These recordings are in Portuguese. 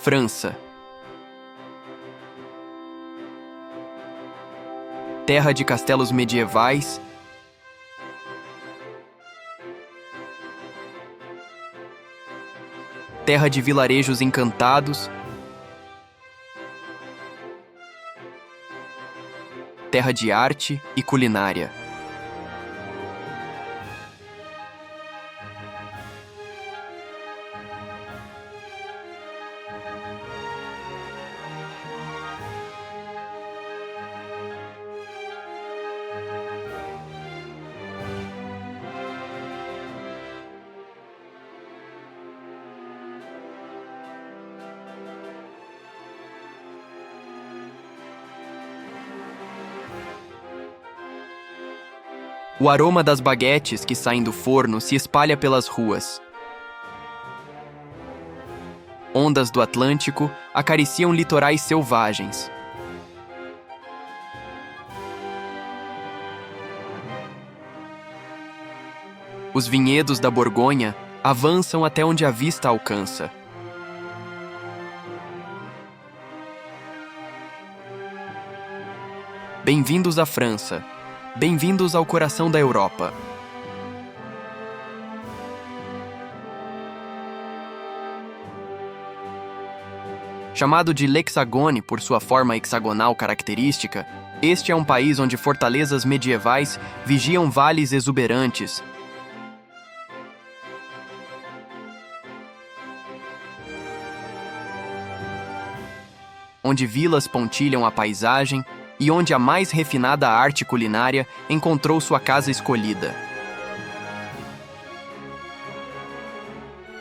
França. Terra de castelos medievais. Terra de vilarejos encantados. Terra de arte e culinária. O aroma das baguetes que saem do forno se espalha pelas ruas. Ondas do Atlântico acariciam litorais selvagens. Os vinhedos da Borgonha avançam até onde a vista alcança. Bem-vindos à França. Bem-vindos ao coração da Europa. Chamado de l'Hexagone por sua forma hexagonal característica, este é um país onde fortalezas medievais vigiam vales exuberantes, onde vilas pontilham a paisagem e onde a mais refinada arte culinária encontrou sua casa escolhida.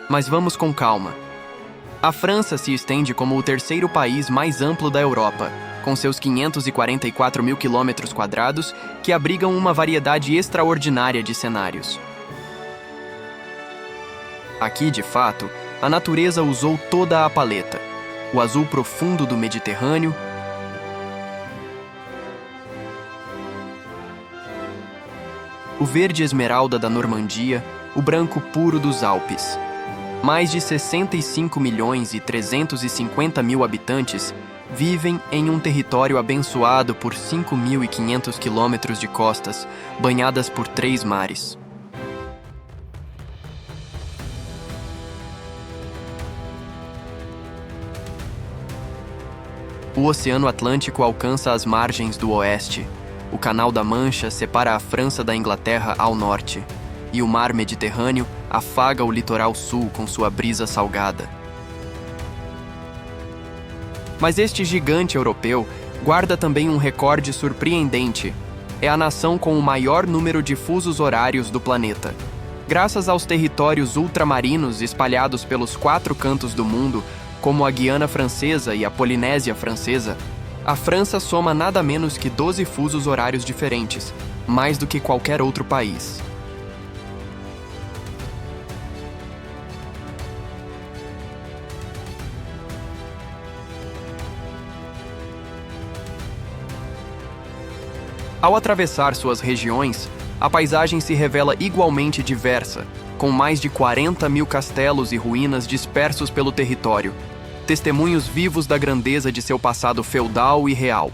Mas vamos com calma. A França se estende como o terceiro país mais amplo da Europa, com seus 544 mil quilômetros quadrados, que abrigam uma variedade extraordinária de cenários. Aqui, de fato, a natureza usou toda a paleta. O azul profundo do Mediterrâneo, o verde esmeralda da Normandia, o branco puro dos Alpes. Mais de 65 milhões e 350 mil habitantes vivem em um território abençoado por 5.500 quilômetros de costas, banhadas por 3 mares. O Oceano Atlântico alcança as margens do oeste. O Canal da Mancha separa a França da Inglaterra ao norte, e o Mar Mediterrâneo afaga o litoral sul com sua brisa salgada. Mas este gigante europeu guarda também um recorde surpreendente. É a nação com o maior número de fusos horários do planeta. Graças aos territórios ultramarinos espalhados pelos 4 cantos do mundo, como a Guiana Francesa e a Polinésia Francesa, a França soma nada menos que 12 fusos horários diferentes, mais do que qualquer outro país. Ao atravessar suas regiões, a paisagem se revela igualmente diversa, com mais de 40 mil castelos e ruínas dispersos pelo território, testemunhos vivos da grandeza de seu passado feudal e real.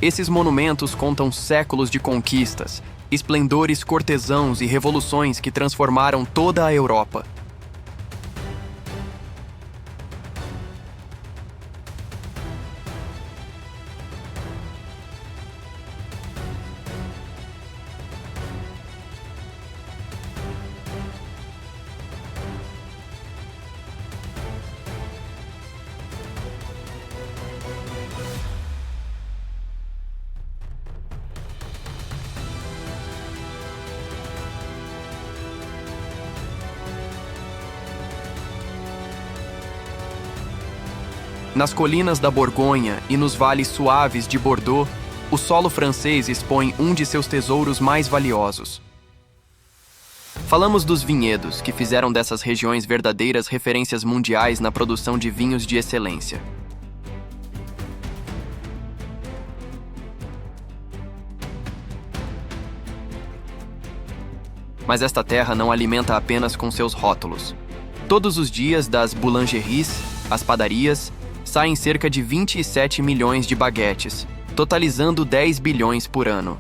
Esses monumentos contam séculos de conquistas, esplendores cortesãos e revoluções que transformaram toda a Europa. Nas colinas da Borgonha e nos vales suaves de Bordeaux, o solo francês expõe um de seus tesouros mais valiosos. Falamos dos vinhedos, que fizeram dessas regiões verdadeiras referências mundiais na produção de vinhos de excelência. Mas esta terra não alimenta apenas com seus rótulos. Todos os dias, das boulangeries As padarias saem cerca de 27 milhões de baguetes, totalizando 10 bilhões por ano.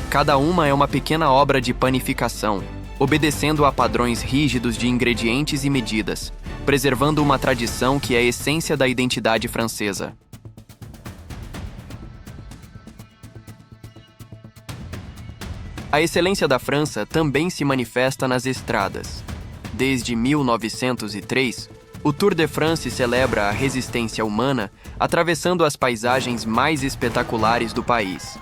Cada uma é uma pequena obra de panificação, obedecendo a padrões rígidos de ingredientes e medidas, preservando uma tradição que é a essência da identidade francesa. A excelência da França também se manifesta nas estradas. Desde 1903, o Tour de France celebra a resistência humana atravessando as paisagens mais espetaculares do país.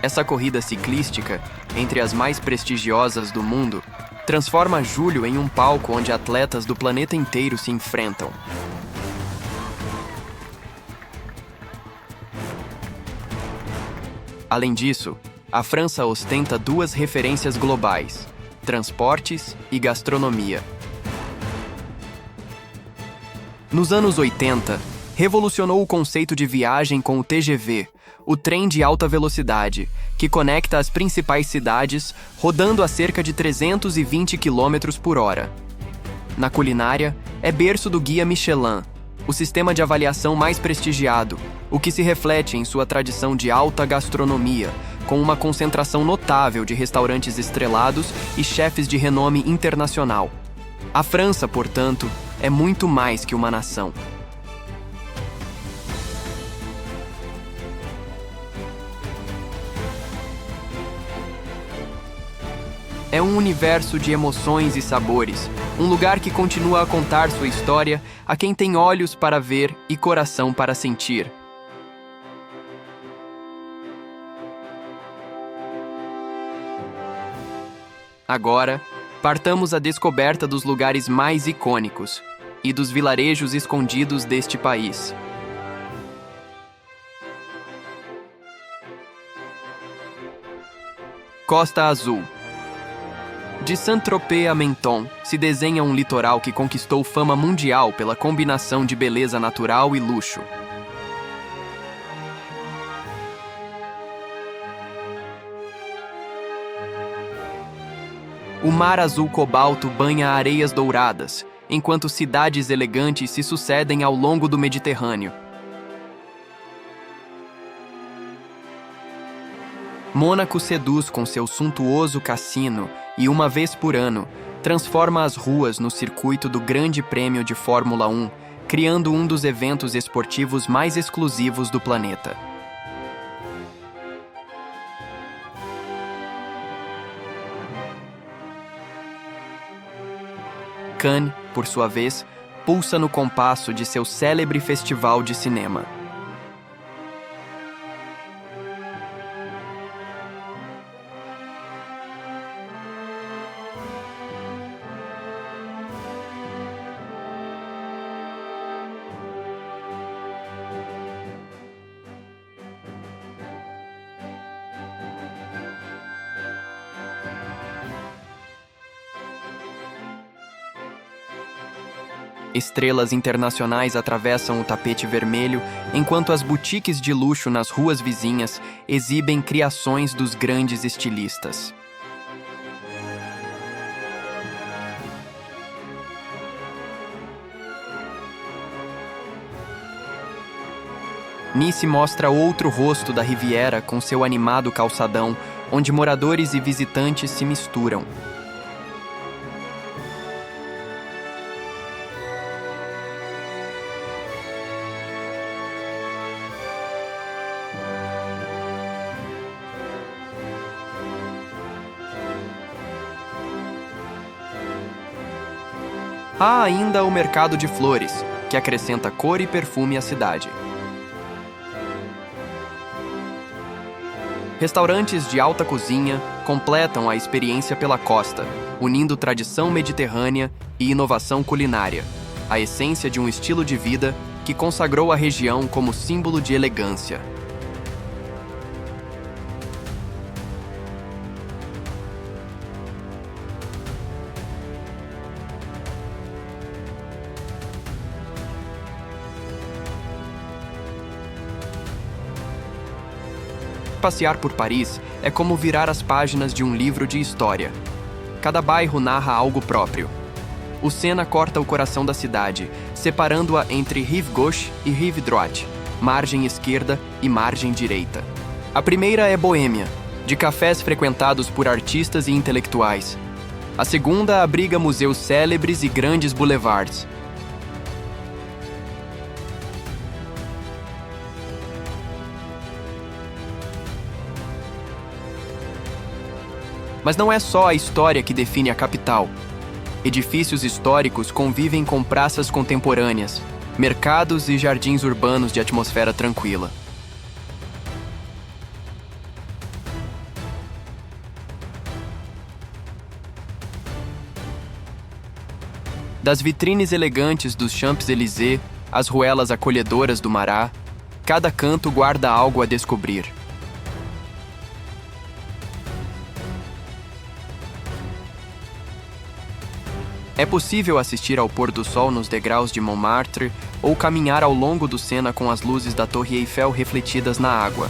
Essa corrida ciclística, entre as mais prestigiosas do mundo, transforma julho em um palco onde atletas do planeta inteiro se enfrentam. Além disso, a França ostenta duas referências globais: transportes e gastronomia. Nos anos 80, revolucionou o conceito de viagem com o TGV, o trem de alta velocidade, que conecta as principais cidades, rodando a cerca de 320 km por hora. Na culinária, é berço do Guia Michelin, o sistema de avaliação mais prestigiado, o que se reflete em sua tradição de alta gastronomia, com uma concentração notável de restaurantes estrelados e chefes de renome internacional. A França, portanto, é muito mais que uma nação. É um universo de emoções e sabores, um lugar que continua a contar sua história a quem tem olhos para ver e coração para sentir. Agora, partamos à descoberta dos lugares mais icônicos e dos vilarejos escondidos deste país. Costa Azul. De Saint-Tropez a Menton, se desenha um litoral que conquistou fama mundial pela combinação de beleza natural e luxo. O mar azul cobalto banha areias douradas, enquanto cidades elegantes se sucedem ao longo do Mediterrâneo. Mônaco seduz com seu suntuoso cassino e, uma vez por ano, transforma as ruas no circuito do Grande Prêmio de Fórmula 1, criando um dos eventos esportivos mais exclusivos do planeta. Cannes, por sua vez, pulsa no compasso de seu célebre festival de cinema. Estrelas internacionais atravessam o tapete vermelho, enquanto as boutiques de luxo nas ruas vizinhas exibem criações dos grandes estilistas. Nice mostra outro rosto da Riviera com seu animado calçadão, onde moradores e visitantes se misturam. Há ainda o mercado de flores, que acrescenta cor e perfume à cidade. Restaurantes de alta cozinha completam a experiência pela costa, unindo tradição mediterrânea e inovação culinária, a essência de um estilo de vida que consagrou a região como símbolo de elegância. Passear por Paris é como virar as páginas de um livro de história. Cada bairro narra algo próprio. O Sena corta o coração da cidade, separando-a entre Rive Gauche e Rive Droite, margem esquerda e margem direita. A primeira é boêmia, de cafés frequentados por artistas e intelectuais. A segunda abriga museus célebres e grandes boulevards. Mas não é só a história que define a capital. Edifícios históricos convivem com praças contemporâneas, mercados e jardins urbanos de atmosfera tranquila. Das vitrines elegantes dos Champs-Élysées às ruelas acolhedoras do Marat, cada canto guarda algo a descobrir. É possível assistir ao pôr do sol nos degraus de Montmartre ou caminhar ao longo do Sena com as luzes da Torre Eiffel refletidas na água.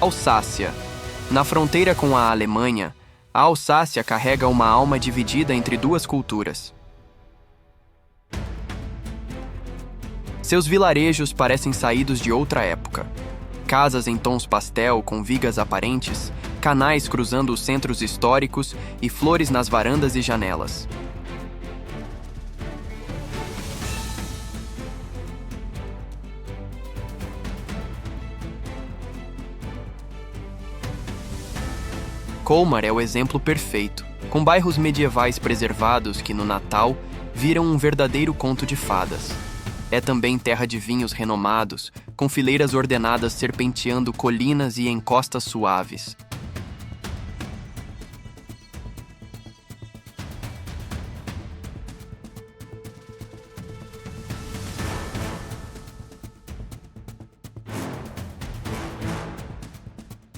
Alsácia. Na fronteira com a Alemanha, a Alsácia carrega uma alma dividida entre duas culturas. Seus vilarejos parecem saídos de outra época. Casas em tons pastel com vigas aparentes, canais cruzando os centros históricos e flores nas varandas e janelas. Colmar é o exemplo perfeito, com bairros medievais preservados que, no Natal, viram um verdadeiro conto de fadas. É também terra de vinhos renomados, com fileiras ordenadas serpenteando colinas e encostas suaves.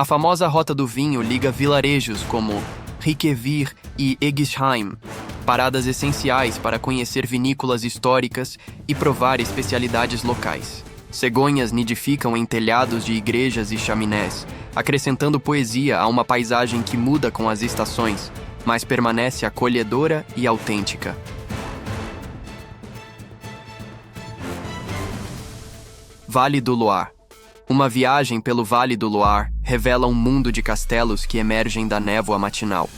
A famosa Rota do Vinho liga vilarejos como Riquewihr e Eguisheim, paradas essenciais para conhecer vinícolas históricas e provar especialidades locais. Cegonhas nidificam em telhados de igrejas e chaminés, acrescentando poesia a uma paisagem que muda com as estações, mas permanece acolhedora e autêntica. Vale do Loire. Uma viagem pelo Vale do Loire revela um mundo de castelos que emergem da névoa matinal.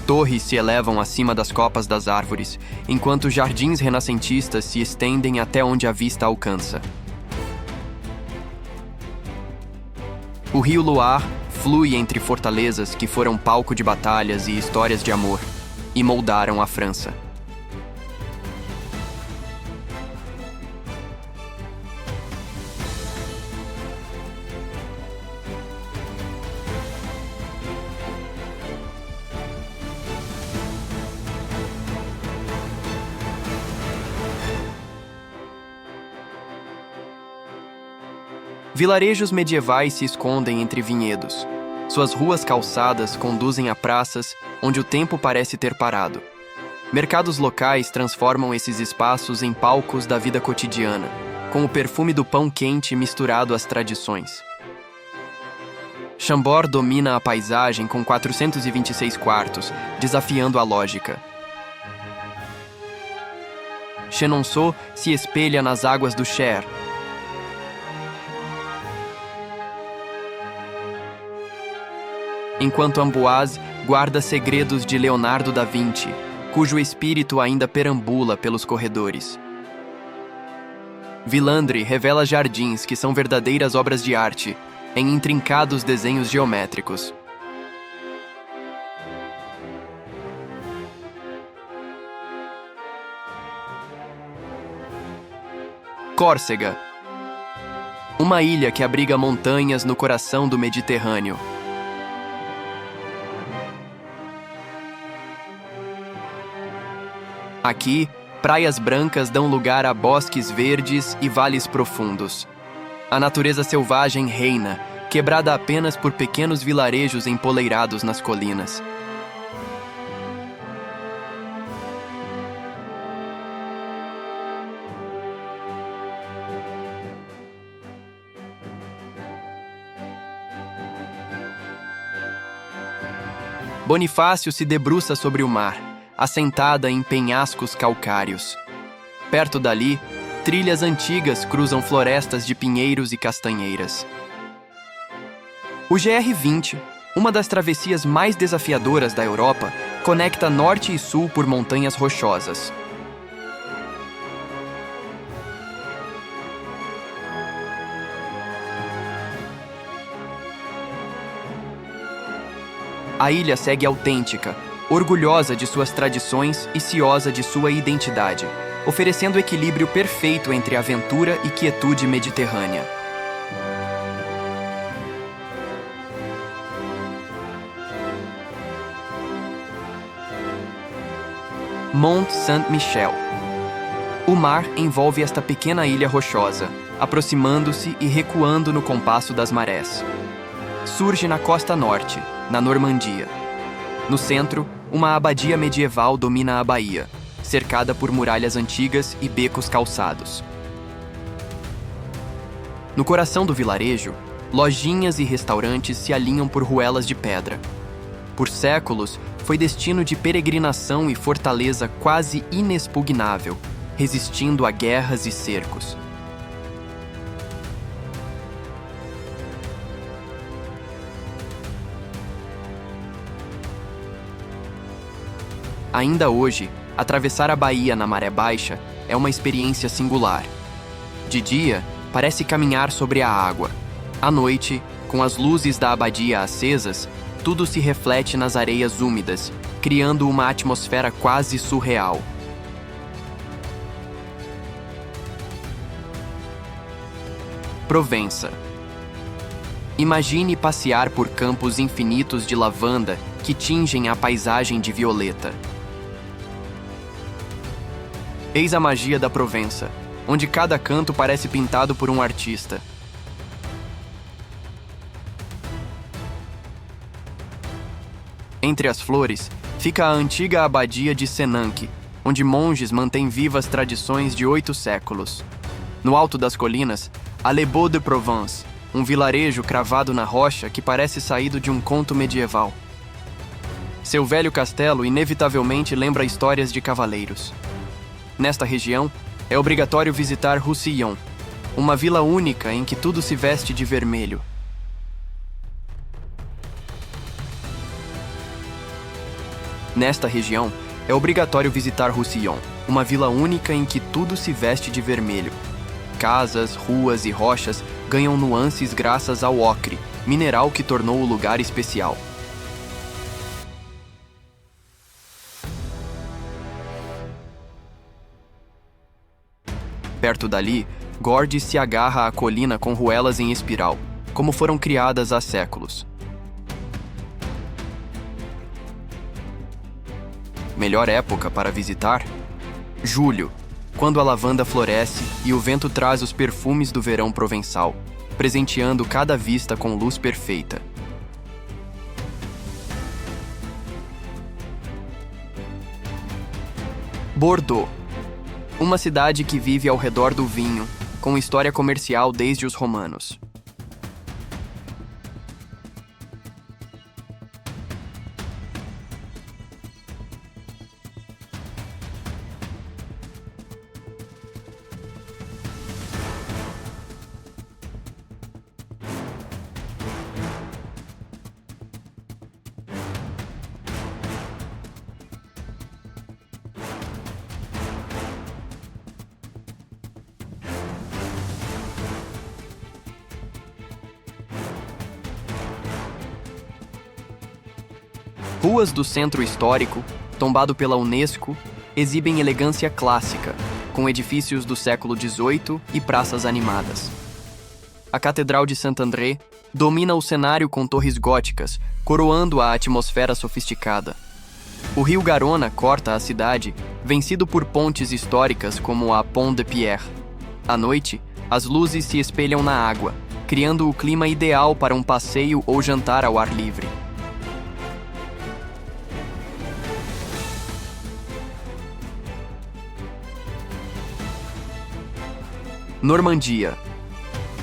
Torres se elevam acima das copas das árvores, enquanto jardins renascentistas se estendem até onde a vista alcança. O rio Loire flui entre fortalezas que foram palco de batalhas e histórias de amor, e moldaram a França. Vilarejos medievais se escondem entre vinhedos. Suas ruas calçadas conduzem a praças onde o tempo parece ter parado. Mercados locais transformam esses espaços em palcos da vida cotidiana, com o perfume do pão quente misturado às tradições. Chambord domina a paisagem com 426 quartos, desafiando a lógica. Chenonceau se espelha nas águas do Cher. Enquanto Amboise guarda segredos de Leonardo da Vinci, cujo espírito ainda perambula pelos corredores. Villandre revela jardins que são verdadeiras obras de arte, em intrincados desenhos geométricos. Córcega. Uma ilha que abriga montanhas no coração do Mediterrâneo. Aqui, praias brancas dão lugar a bosques verdes e vales profundos. A natureza selvagem reina, quebrada apenas por pequenos vilarejos empoleirados nas colinas. Bonifácio se debruça sobre o mar, assentada em penhascos calcários. Perto dali, trilhas antigas cruzam florestas de pinheiros e castanheiras. O GR-20, uma das travessias mais desafiadoras da Europa, conecta norte e sul por montanhas rochosas. A ilha segue autêntica, orgulhosa de suas tradições e ciosa de sua identidade, oferecendo o equilíbrio perfeito entre aventura e quietude mediterrânea. Mont Saint-Michel. O mar envolve esta pequena ilha rochosa, aproximando-se e recuando no compasso das marés. Surge na costa norte, na Normandia. No centro, uma abadia medieval domina a baía, cercada por muralhas antigas e becos calçados. No coração do vilarejo, lojinhas e restaurantes se alinham por ruelas de pedra. Por séculos, foi destino de peregrinação e fortaleza quase inexpugnável, resistindo a guerras e cercos. Ainda hoje, atravessar a baía na maré baixa é uma experiência singular. De dia, parece caminhar sobre a água. À noite, com as luzes da abadia acesas, tudo se reflete nas areias úmidas, criando uma atmosfera quase surreal. Provença. Imagine passear por campos infinitos de lavanda que tingem a paisagem de violeta. Eis a magia da Provença, onde cada canto parece pintado por um artista. Entre as flores, fica a antiga abadia de Senanque, onde monges mantêm vivas tradições de 8 séculos. No alto das colinas, a Les Baux-de-Provence, um vilarejo cravado na rocha que parece saído de um conto medieval. Seu velho castelo inevitavelmente lembra histórias de cavaleiros. Nesta região, é obrigatório visitar Roussillon, uma vila única em que tudo se veste de vermelho. Nesta região, é obrigatório visitar Roussillon, uma vila única em que tudo se veste de vermelho. Casas, ruas e rochas ganham nuances graças ao ocre, mineral que tornou o lugar especial. Perto dali, Gordes se agarra à colina com ruelas em espiral, como foram criadas há séculos. Melhor época para visitar? Julho, quando a lavanda floresce e o vento traz os perfumes do verão provençal, presenteando cada vista com luz perfeita. Bordeaux. Uma cidade que vive ao redor do vinho, com história comercial desde os romanos. Ruas do centro histórico, tombado pela Unesco, exibem elegância clássica, com edifícios do século XVIII e praças animadas. A Catedral de Saint-André domina o cenário com torres góticas, coroando a atmosfera sofisticada. O rio Garona corta a cidade, vencido por pontes históricas como a Pont de Pierre. À noite, as luzes se espelham na água, criando o clima ideal para um passeio ou jantar ao ar livre. Normandia.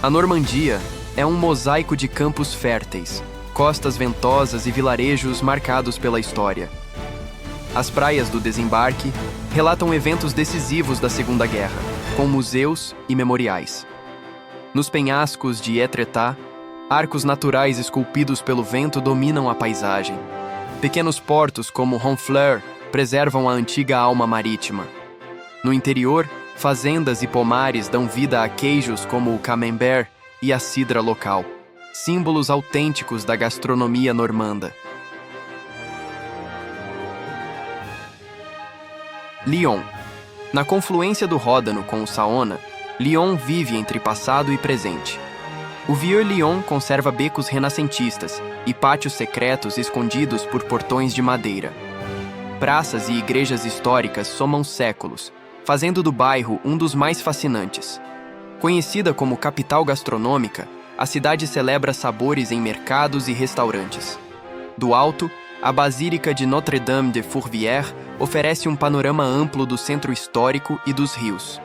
A Normandia é um mosaico de campos férteis, costas ventosas e vilarejos marcados pela história. As praias do desembarque relatam eventos decisivos da Segunda Guerra, com museus e memoriais. Nos penhascos de Étretat, arcos naturais esculpidos pelo vento dominam a paisagem. Pequenos portos como Honfleur preservam a antiga alma marítima. No interior, fazendas e pomares dão vida a queijos como o camembert e a cidra local, símbolos autênticos da gastronomia normanda. Lyon. Na confluência do Ródano com o Saône, Lyon vive entre passado e presente. O Vieux-Lyon conserva becos renascentistas e pátios secretos escondidos por portões de madeira. Praças e igrejas históricas somam séculos, fazendo do bairro um dos mais fascinantes. Conhecida como capital gastronômica, a cidade celebra sabores em mercados e restaurantes. Do alto, a Basílica de Notre-Dame de Fourvière oferece um panorama amplo do centro histórico e dos rios.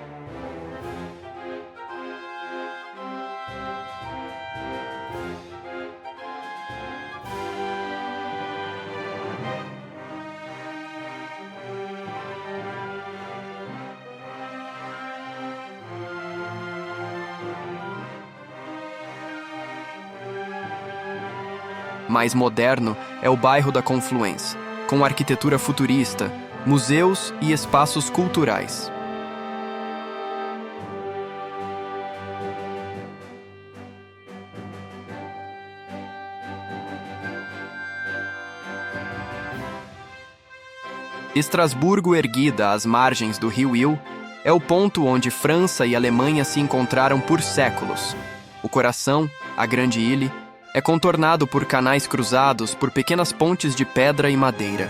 Mais moderno é o bairro da Confluence, com arquitetura futurista, museus e espaços culturais. Estrasburgo, erguida às margens do rio Il, é o ponto onde França e Alemanha se encontraram por séculos. O coração, a Grande Ile, é contornado por canais cruzados por pequenas pontes de pedra e madeira.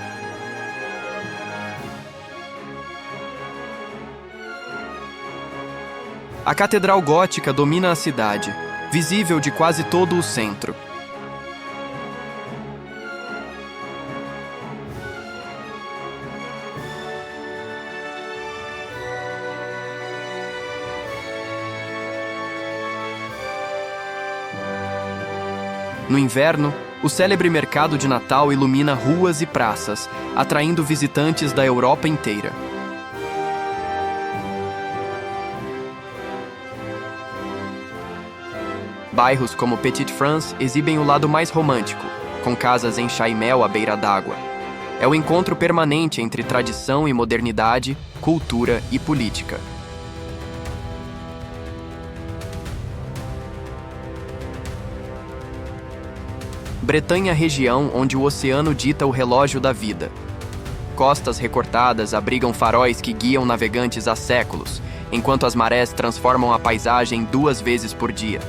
A Catedral Gótica domina a cidade, visível de quase todo o centro. No inverno, o célebre mercado de Natal ilumina ruas e praças, atraindo visitantes da Europa inteira. Bairros como Petite France exibem o lado mais romântico, com casas em chaimel à beira d'água. É o encontro permanente entre tradição e modernidade, cultura e política. Bretanha, região onde o oceano dita o relógio da vida. Costas recortadas abrigam faróis que guiam navegantes há séculos, enquanto as marés transformam a paisagem 2 vezes por dia.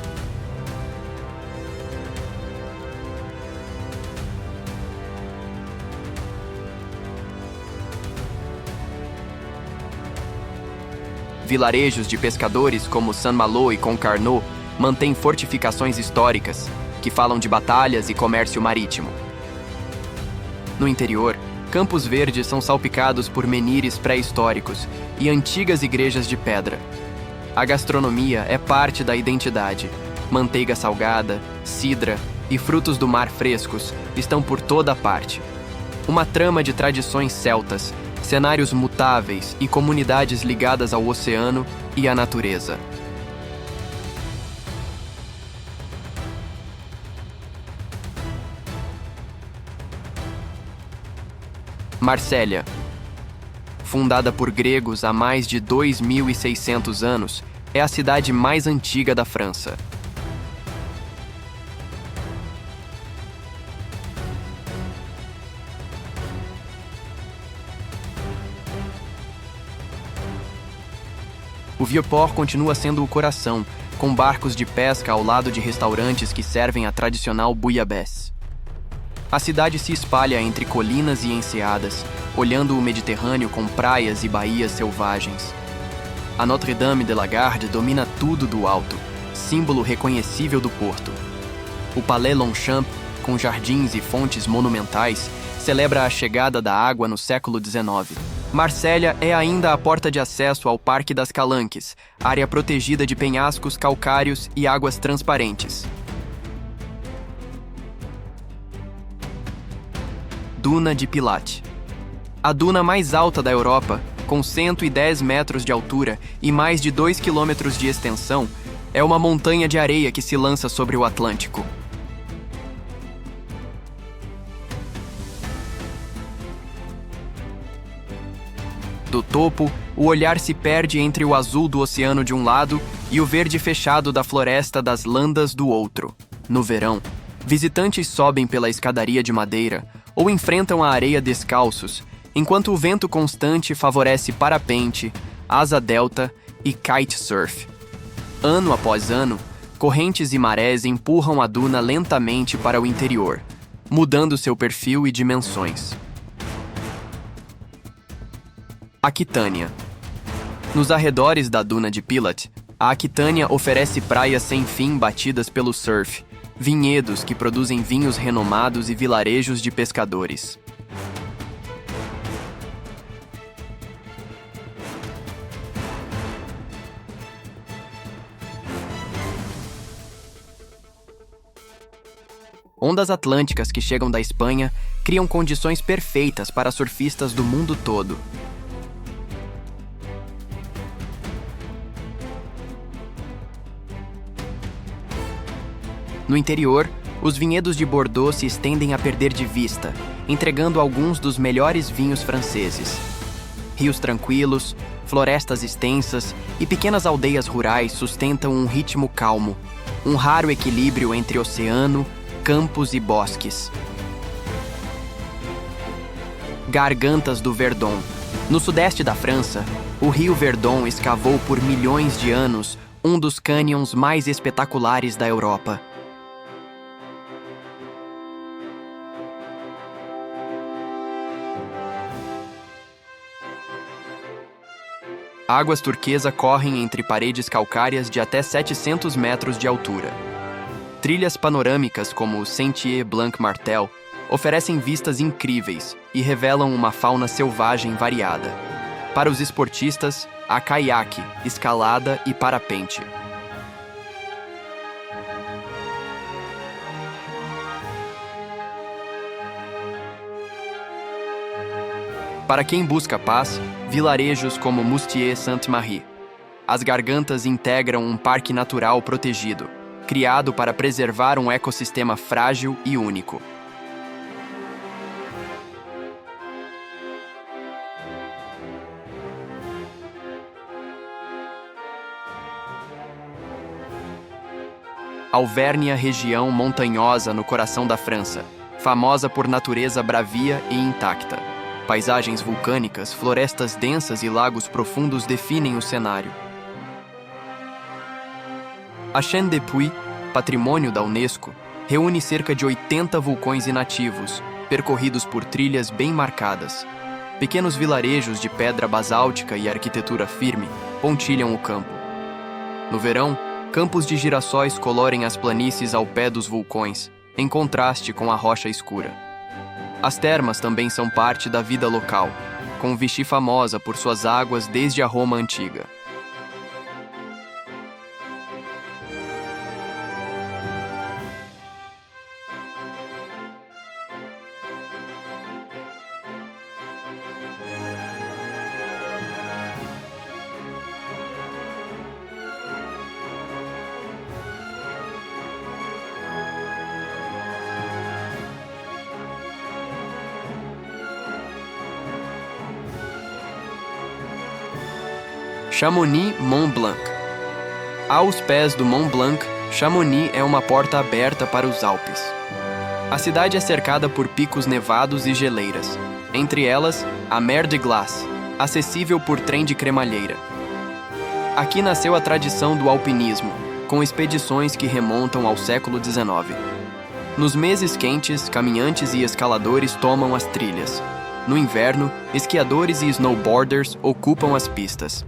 Vilarejos de pescadores como Saint-Malo e Concarneau mantêm fortificações históricas, que falam de batalhas e comércio marítimo. No interior, campos verdes são salpicados por menires pré-históricos e antigas igrejas de pedra. A gastronomia é parte da identidade. Manteiga salgada, cidra e frutos do mar frescos estão por toda parte. Uma trama de tradições celtas, cenários mutáveis e comunidades ligadas ao oceano e à natureza. Marsella. Fundada por gregos há mais de 2.600 anos, é a cidade mais antiga da França. O Vieux-Port continua sendo o coração, com barcos de pesca ao lado de restaurantes que servem a tradicional bouillabaisse. A cidade se espalha entre colinas e enseadas, olhando o Mediterrâneo com praias e baías selvagens. A Notre-Dame de la Garde domina tudo do alto, símbolo reconhecível do porto. O Palais Longchamp, com jardins e fontes monumentais, celebra a chegada da água no século XIX. Marsella é ainda a porta de acesso ao Parque das Calanques, área protegida de penhascos calcários e águas transparentes. Duna de Pilat. A duna mais alta da Europa, com 110 metros de altura e mais de 2 quilômetros de extensão, é uma montanha de areia que se lança sobre o Atlântico. Do topo, o olhar se perde entre o azul do oceano de um lado e o verde fechado da floresta das Landas do outro. No verão, visitantes sobem pela escadaria de madeira ou enfrentam a areia descalços, enquanto o vento constante favorece parapente, asa delta e kitesurf. Ano após ano, correntes e marés empurram a duna lentamente para o interior, mudando seu perfil e dimensões. Aquitânia. Nos arredores da duna de Pilat, a Aquitânia oferece praias sem fim batidas pelo surf, vinhedos que produzem vinhos renomados e vilarejos de pescadores. Ondas atlânticas que chegam da Espanha criam condições perfeitas para surfistas do mundo todo. No interior, os vinhedos de Bordeaux se estendem a perder de vista, entregando alguns dos melhores vinhos franceses. Rios tranquilos, florestas extensas e pequenas aldeias rurais sustentam um ritmo calmo, um raro equilíbrio entre oceano, campos e bosques. Gargantas do Verdon. No sudeste da França, o rio Verdon escavou por milhões de anos um dos cânions mais espetaculares da Europa. Águas turquesa correm entre paredes calcárias de até 700 metros de altura. Trilhas panorâmicas como o Sentier Blanc Martel oferecem vistas incríveis e revelam uma fauna selvagem variada. Para os esportistas, há caiaque, escalada e parapente. Para quem busca paz, vilarejos como Moustier-Sainte-Marie. As Gargantas integram um parque natural protegido, criado para preservar um ecossistema frágil e único. Alvernia, região montanhosa no coração da França, famosa por natureza bravia e intacta. Paisagens vulcânicas, florestas densas e lagos profundos definem o cenário. A Chaîne des Puys, patrimônio da Unesco, reúne cerca de 80 vulcões inativos, percorridos por trilhas bem marcadas. Pequenos vilarejos de pedra basáltica e arquitetura firme pontilham o campo. No verão, campos de girassóis colorem as planícies ao pé dos vulcões, em contraste com a rocha escura. As termas também são parte da vida local, com Vichy famosa por suas águas desde a Roma antiga. Chamonix-Mont Blanc. Aos pés do Mont Blanc, Chamonix é uma porta aberta para os Alpes. A cidade é cercada por picos nevados e geleiras, entre elas a Mer de Glace, acessível por trem de cremalheira. Aqui nasceu a tradição do alpinismo, com expedições que remontam ao século XIX. Nos meses quentes, caminhantes e escaladores tomam as trilhas. No inverno, esquiadores e snowboarders ocupam as pistas.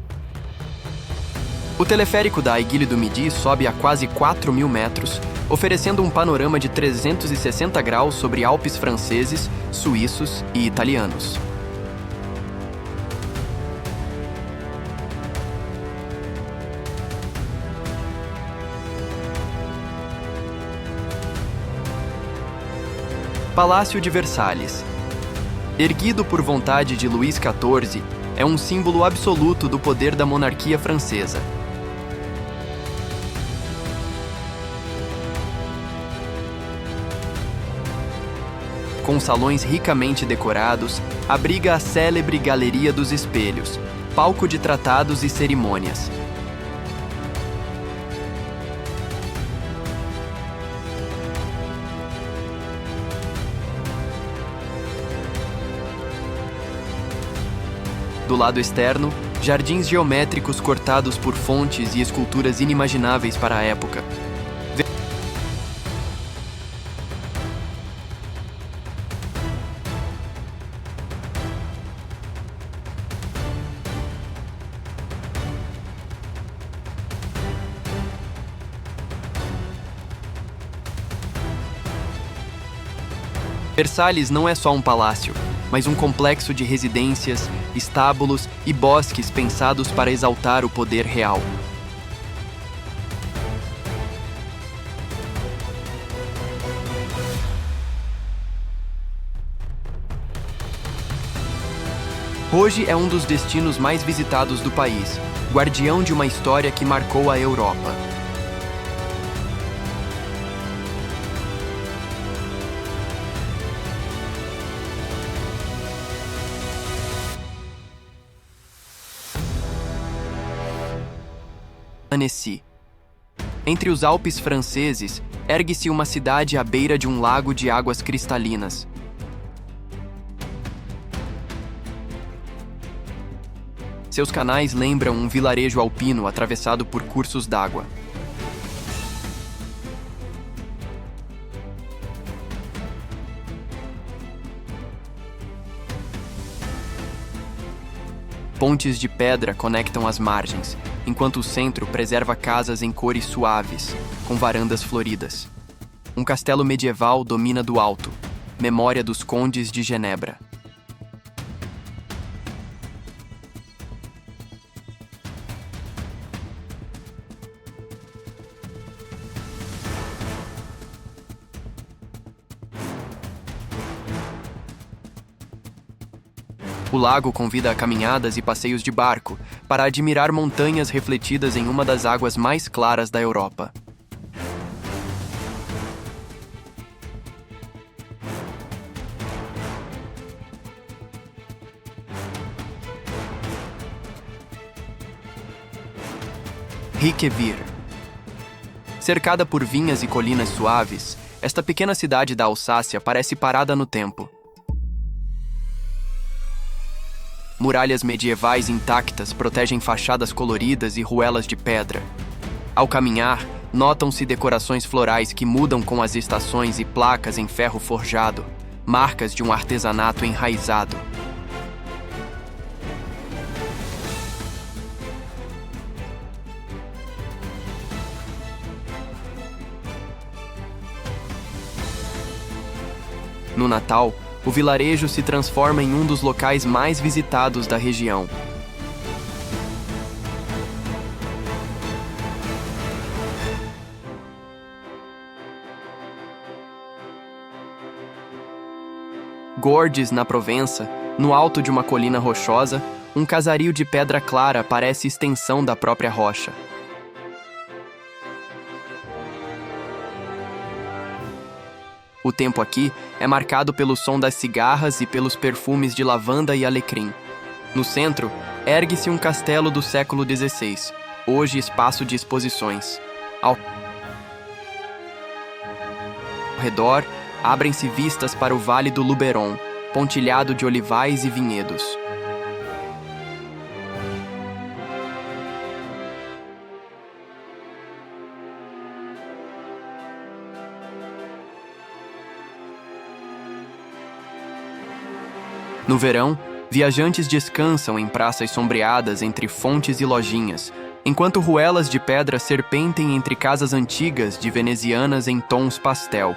O teleférico da Aiguille du Midi sobe a quase 4.000 metros, oferecendo um panorama de 360 graus sobre Alpes franceses, suíços e italianos. Palácio de Versalhes. Erguido por vontade de Luís XIV, é um símbolo absoluto do poder da monarquia francesa. Com salões ricamente decorados, abriga a célebre Galeria dos Espelhos, palco de tratados e cerimônias. Do lado externo, jardins geométricos cortados por fontes e esculturas inimagináveis para a época. Versalhes não é só um palácio, mas um complexo de residências, estábulos e bosques pensados para exaltar o poder real. Hoje é um dos destinos mais visitados do país, guardião de uma história que marcou a Europa. Annecy. Entre os Alpes franceses, ergue-se uma cidade à beira de um lago de águas cristalinas. Seus canais lembram um vilarejo alpino atravessado por cursos d'água. Pontes de pedra conectam as margens, enquanto o centro preserva casas em cores suaves, com varandas floridas. Um castelo medieval domina do alto, memória dos condes de Genebra. O lago convida a caminhadas e passeios de barco para admirar montanhas refletidas em uma das águas mais claras da Europa. Riquewihr. Cercada por vinhas e colinas suaves, esta pequena cidade da Alsácia parece parada no tempo. Muralhas medievais intactas protegem fachadas coloridas e ruelas de pedra. Ao caminhar, notam-se decorações florais que mudam com as estações e placas em ferro forjado, marcas de um artesanato enraizado. No Natal, o vilarejo se transforma em um dos locais mais visitados da região. Gordes, na Provença, no alto de uma colina rochosa, um casario de pedra clara parece extensão da própria rocha. O tempo aqui é marcado pelo som das cigarras e pelos perfumes de lavanda e alecrim. No centro, ergue-se um castelo do século XVI, hoje espaço de exposições. Ao redor, abrem-se vistas para o Vale do Luberon, pontilhado de olivais e vinhedos. No verão, viajantes descansam em praças sombreadas entre fontes e lojinhas, enquanto ruelas de pedra serpentem entre casas antigas de venezianas em tons pastel.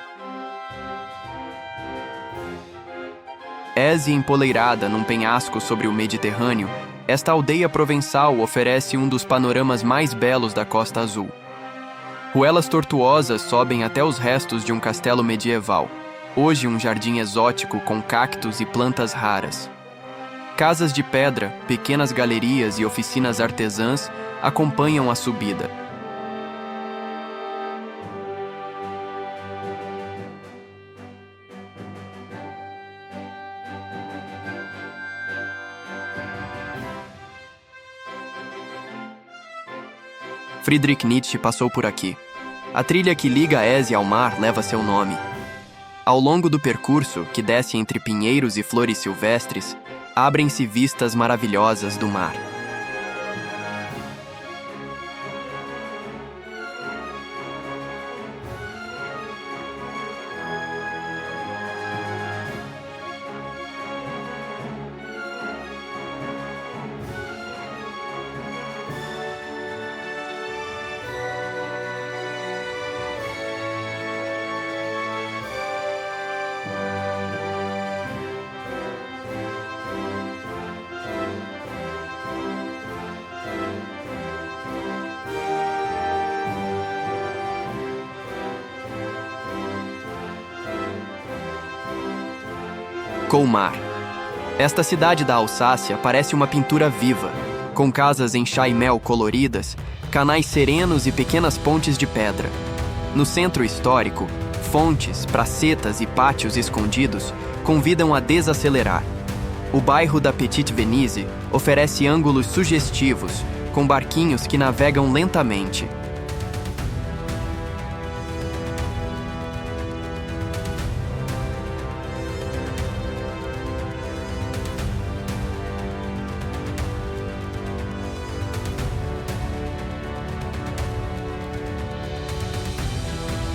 Eze empoleirada num penhasco sobre o Mediterrâneo, esta aldeia provençal oferece um dos panoramas mais belos da Costa Azul. Ruelas tortuosas sobem até os restos de um castelo medieval. Hoje um jardim exótico com cactos e plantas raras. Casas de pedra, pequenas galerias e oficinas artesãs acompanham a subida. Friedrich Nietzsche passou por aqui. A trilha que liga Eze ao mar leva seu nome. Ao longo do percurso, que desce entre pinheiros e flores silvestres, abrem-se vistas maravilhosas do mar. Colmar. Esta cidade da Alsácia parece uma pintura viva, com casas em chaimel coloridas, canais serenos e pequenas pontes de pedra. No centro histórico, fontes, pracetas e pátios escondidos convidam a desacelerar. O bairro da Petite Venise oferece ângulos sugestivos, com barquinhos que navegam lentamente.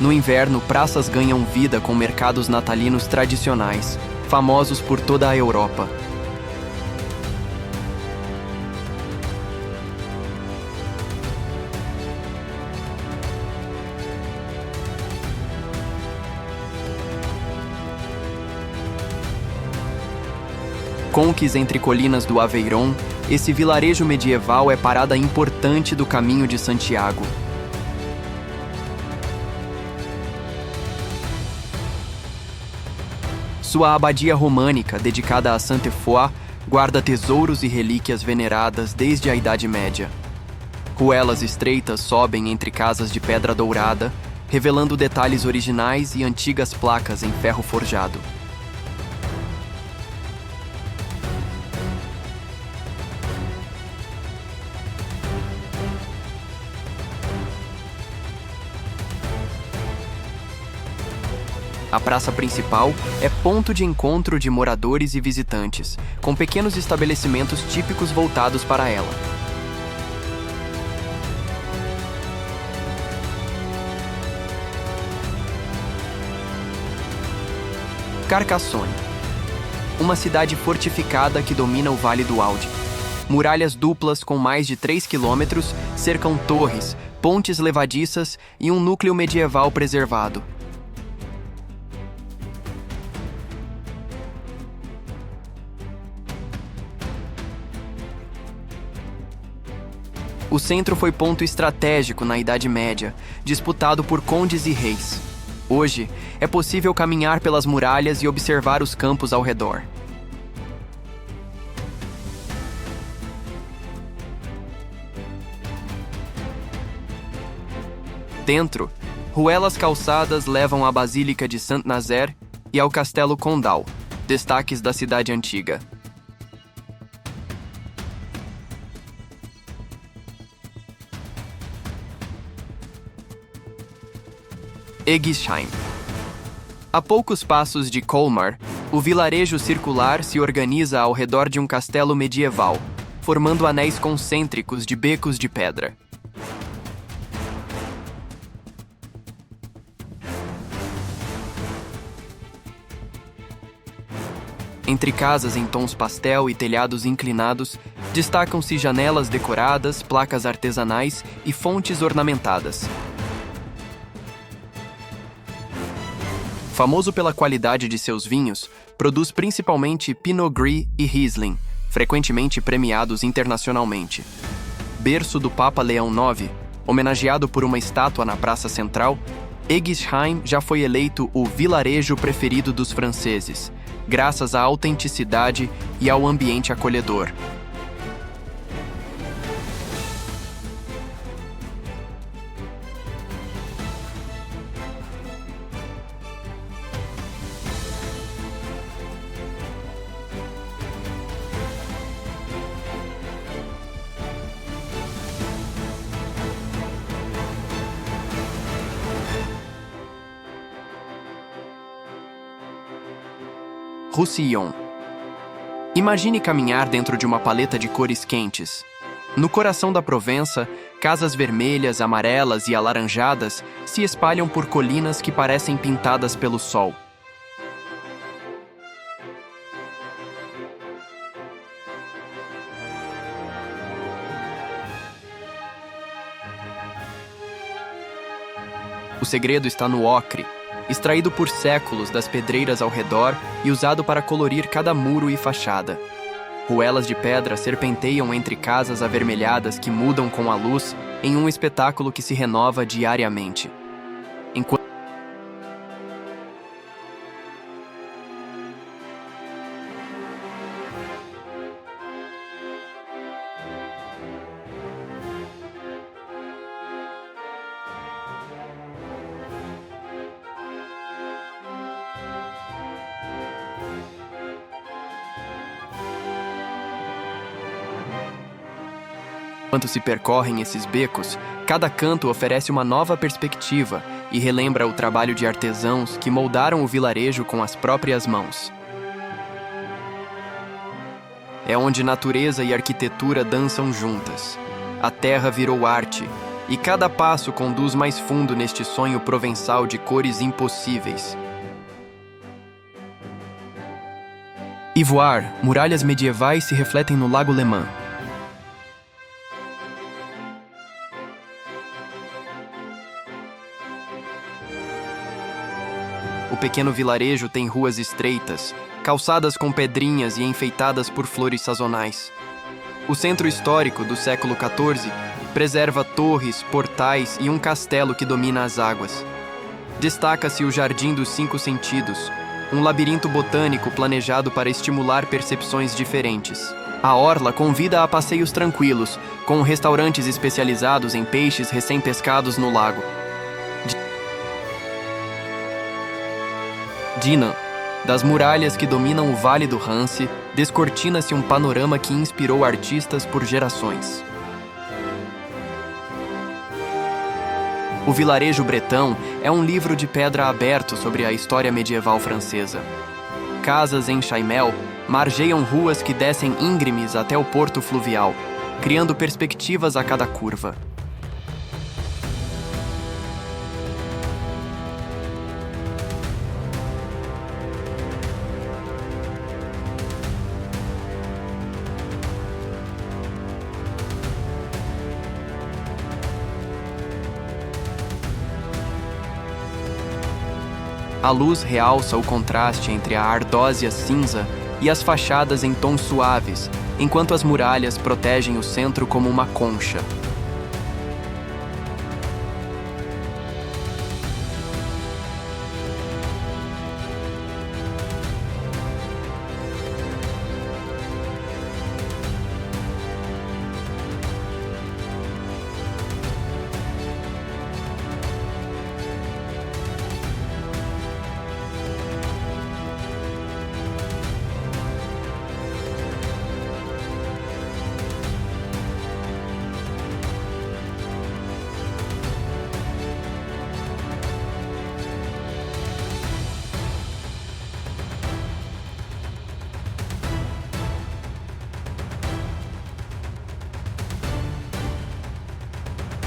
No inverno, praças ganham vida com mercados natalinos tradicionais, famosos por toda a Europa. Conques entre colinas do Aveyron, esse vilarejo medieval é parada importante do Caminho de Santiago. Sua abadia românica, dedicada a Sainte-Foy, guarda tesouros e relíquias veneradas desde a Idade Média. Ruelas estreitas sobem entre casas de pedra dourada, revelando detalhes originais e antigas placas em ferro forjado. A praça principal é ponto de encontro de moradores e visitantes, com pequenos estabelecimentos típicos voltados para ela. Carcassonne. Uma cidade fortificada que domina o Vale do Aude. Muralhas duplas com mais de 3 quilômetros cercam torres, pontes levadiças e um núcleo medieval preservado. O centro foi ponto estratégico na Idade Média, disputado por condes e reis. Hoje, é possível caminhar pelas muralhas e observar os campos ao redor. Dentro, ruelas calçadas levam à Basílica de Saint-Nazaire e ao Castelo Condal, destaques da cidade antiga. Eguisheim. A poucos passos de Colmar, o vilarejo circular se organiza ao redor de um castelo medieval, formando anéis concêntricos de becos de pedra. Entre casas em tons pastel e telhados inclinados, destacam-se janelas decoradas, placas artesanais e fontes ornamentadas. Famoso pela qualidade de seus vinhos, produz principalmente Pinot Gris e Riesling, frequentemente premiados internacionalmente. Berço do Papa Leão IX, homenageado por uma estátua na praça central, Eguisheim já foi eleito o vilarejo preferido dos franceses, graças à autenticidade e ao ambiente acolhedor. Roussillon. Imagine caminhar dentro de uma paleta de cores quentes. No coração da Provença, casas vermelhas, amarelas e alaranjadas se espalham por colinas que parecem pintadas pelo sol. O segredo está no ocre, extraído por séculos das pedreiras ao redor e usado para colorir cada muro e fachada. Ruelas de pedra serpenteiam entre casas avermelhadas que mudam com a luz em um espetáculo que se renova diariamente. Enquanto se percorrem esses becos, cada canto oferece uma nova perspectiva e relembra o trabalho de artesãos que moldaram o vilarejo com as próprias mãos. É onde natureza e arquitetura dançam juntas. A terra virou arte, e cada passo conduz mais fundo neste sonho provençal de cores impossíveis. Ivoire, muralhas medievais se refletem no Lago Léman. O pequeno vilarejo tem ruas estreitas, calçadas com pedrinhas e enfeitadas por flores sazonais. O centro histórico do século XIV preserva torres, portais e um castelo que domina as águas. Destaca-se o Jardim dos Cinco Sentidos, um labirinto botânico planejado para estimular percepções diferentes. A orla convida a passeios tranquilos, com restaurantes especializados em peixes recém-pescados no lago. Dinan, das muralhas que dominam o Vale do Rance, descortina-se um panorama que inspirou artistas por gerações. O Vilarejo Bretão é um livro de pedra aberto sobre a história medieval francesa. Casas em Chaimel margeiam ruas que descem íngremes até o porto fluvial, criando perspectivas a cada curva. A luz realça o contraste entre a ardósia cinza e as fachadas em tons suaves, enquanto as muralhas protegem o centro como uma concha.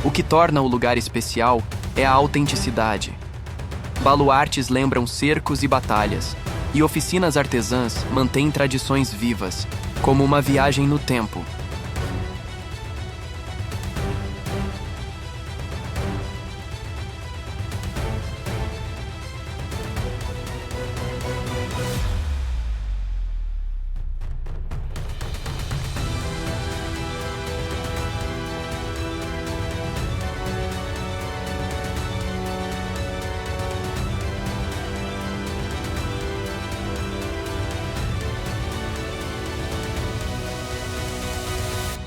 O que torna o lugar especial é a autenticidade. Baluartes lembram cercos e batalhas, e oficinas artesãs mantêm tradições vivas, como uma viagem no tempo.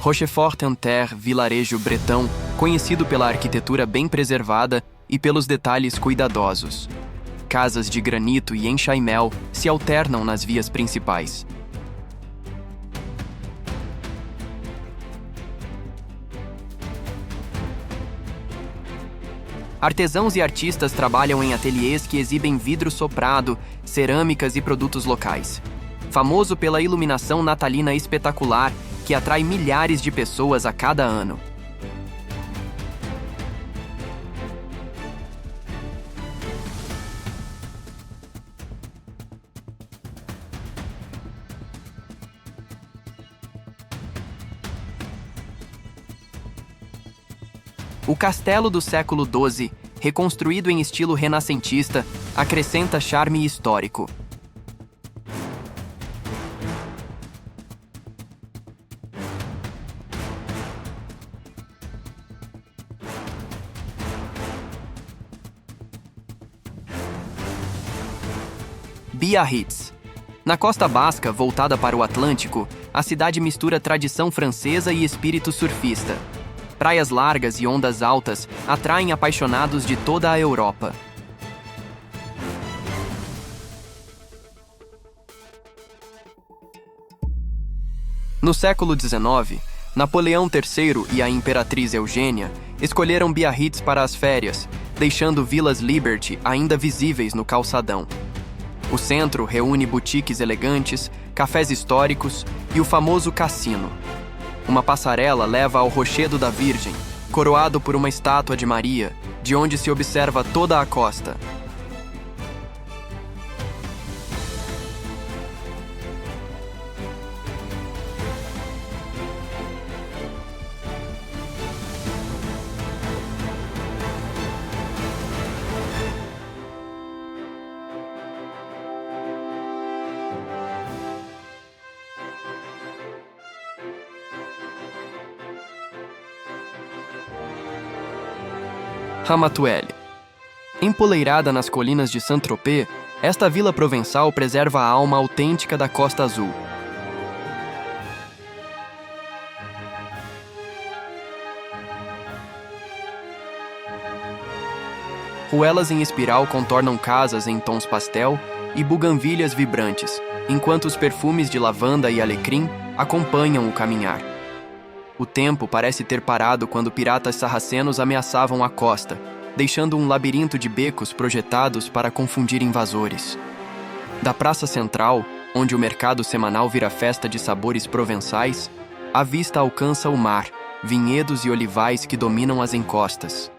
Rochefort-en-Terre, vilarejo bretão, conhecido pela arquitetura bem preservada e pelos detalhes cuidadosos. Casas de granito e enxaimel se alternam nas vias principais. Artesãos e artistas trabalham em ateliês que exibem vidro soprado, cerâmicas e produtos locais. Famoso pela iluminação natalina espetacular, que atrai milhares de pessoas a cada ano. O castelo do século XII, reconstruído em estilo renascentista, acrescenta charme histórico. Biarritz. Na costa basca, voltada para o Atlântico, a cidade mistura tradição francesa e espírito surfista. Praias largas e ondas altas atraem apaixonados de toda a Europa. No século XIX, Napoleão III e a imperatriz Eugênia escolheram Biarritz para as férias, deixando Vilas Liberty ainda visíveis no calçadão. O centro reúne boutiques elegantes, cafés históricos e o famoso cassino. Uma passarela leva ao Rochedo da Virgem, coroado por uma estátua de Maria, de onde se observa toda a costa. Ramatuelle. Empoleirada nas colinas de Saint-Tropez, esta vila provençal preserva a alma autêntica da Costa Azul. Ruelas em espiral contornam casas em tons pastel e buganvílias vibrantes, enquanto os perfumes de lavanda e alecrim acompanham o caminhar. O tempo parece ter parado quando piratas sarracenos ameaçavam a costa, deixando um labirinto de becos projetados para confundir invasores. Da praça central, onde o mercado semanal vira festa de sabores provençais, a vista alcança o mar, vinhedos e olivais que dominam as encostas.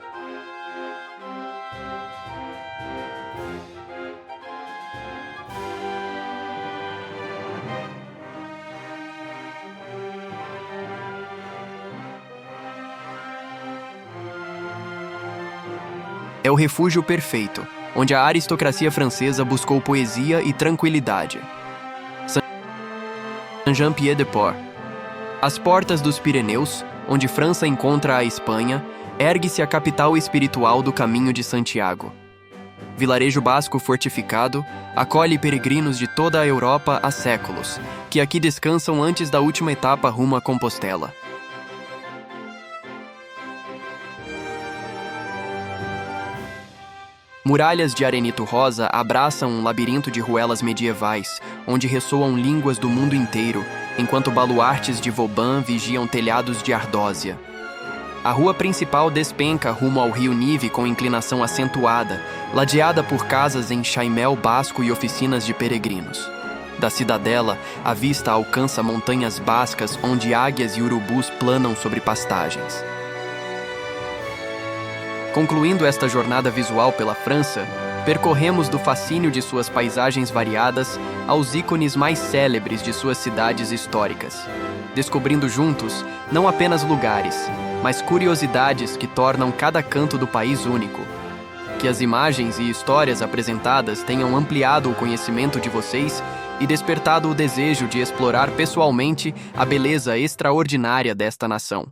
É o refúgio perfeito, onde a aristocracia francesa buscou poesia e tranquilidade. Saint-Jean-Pied-de-Port. Às portas dos Pirineus, onde França encontra a Espanha, ergue-se a capital espiritual do Caminho de Santiago. Vilarejo basco fortificado, acolhe peregrinos de toda a Europa há séculos, que aqui descansam antes da última etapa rumo a Compostela. Muralhas de arenito rosa abraçam um labirinto de ruelas medievais, onde ressoam línguas do mundo inteiro, enquanto baluartes de Vauban vigiam telhados de ardósia. A rua principal despenca rumo ao rio Nive com inclinação acentuada, ladeada por casas em chaimel basco e oficinas de peregrinos. Da cidadela, a vista alcança montanhas bascas onde águias e urubus planam sobre pastagens. Concluindo esta jornada visual pela França, percorremos do fascínio de suas paisagens variadas aos ícones mais célebres de suas cidades históricas, descobrindo juntos não apenas lugares, mas curiosidades que tornam cada canto do país único. Que as imagens e histórias apresentadas tenham ampliado o conhecimento de vocês e despertado o desejo de explorar pessoalmente a beleza extraordinária desta nação.